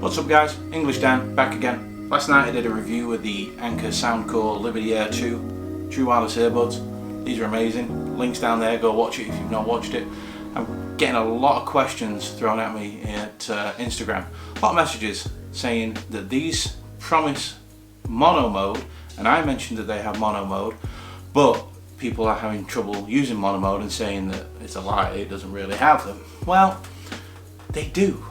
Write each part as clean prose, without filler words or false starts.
What's up guys, English Dan, back again. Last night I did a review of the Anker Soundcore Liberty Air 2 True Wireless Earbuds. These are amazing. Links down there, go watch it if you've not watched it. I'm getting a lot of questions thrown at me at Instagram. A lot of messages saying that these promise mono mode, and I mentioned that they have mono mode, but people are having trouble using mono mode and saying that it's a lie, it doesn't really have them. Well, they do.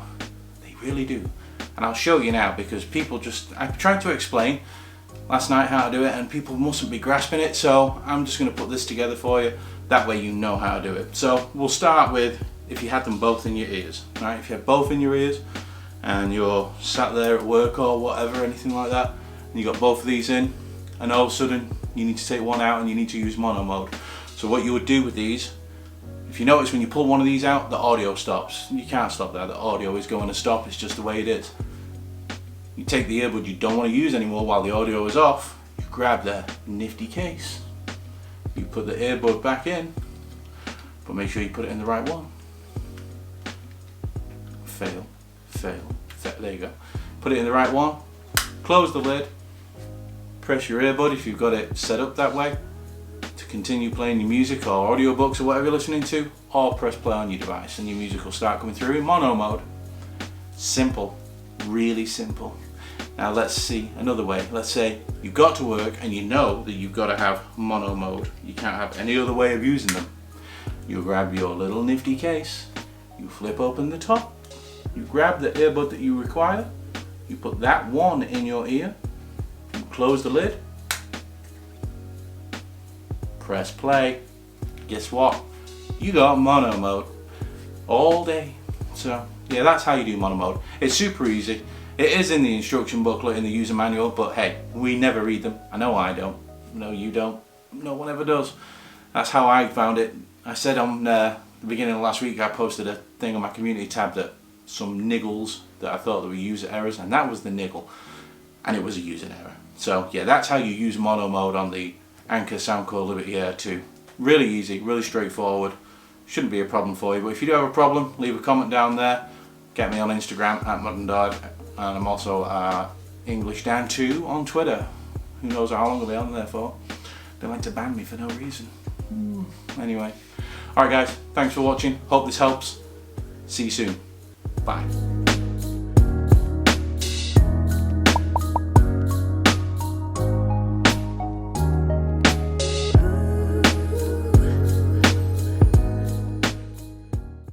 They really do. And I'll show you now because people I tried to explain last night how to do it and people mustn't be grasping it, so I'm just going to put this together for you. That way you know how to do it. So we'll start with if you had them both in your ears. Right? If you have both in your ears and you're sat there at work or whatever, anything like that, and you got both of these in, and all of a sudden you need to take one out and you need to use mono mode. So what you would do with these, if you notice when you pull one of these out, the audio stops. You can't stop that, the audio is going to stop, it's just the way it is. You take the earbud you don't want to use anymore while the audio is off, you grab the nifty case, you put the earbud back in, but make sure you put it in the right one. Fail, there you go. Put it in the right one, close the lid, press your earbud if you've got it set up that way to continue playing your music or audiobooks or whatever you're listening to, or press play on your device and your music will start coming through in mono mode. Simple, really simple. Now let's see another way. Let's say you've got to work and you know that you've got to have mono mode. You can't have any other way of using them. You grab your little nifty case, you flip open the top, you grab the earbud that you require, you put that one in your ear, you close the lid, press play. Guess what? You got mono mode all day. So yeah, that's how you do mono mode. It's super easy. It is in the instruction booklet, in the user manual, but hey, we never read them. I know I don't. No, you don't. No one ever does. That's how I found it. I said on the beginning of last week I posted a thing on my community tab that some niggles that I thought that were user errors, and that was the niggle, and it was a user error. So yeah, that's how you use mono mode on the Anker Soundcore Liberty Air 2. Really easy, really straightforward. Shouldn't be a problem for you, but if you do have a problem, leave a comment down there. Get me on Instagram at @ModernDive, and I'm also EnglishDan2 on Twitter. Who knows how long I'll be on there for. They like to ban me for no reason. Anyway, alright guys, thanks for watching. Hope this helps. See you soon. Bye.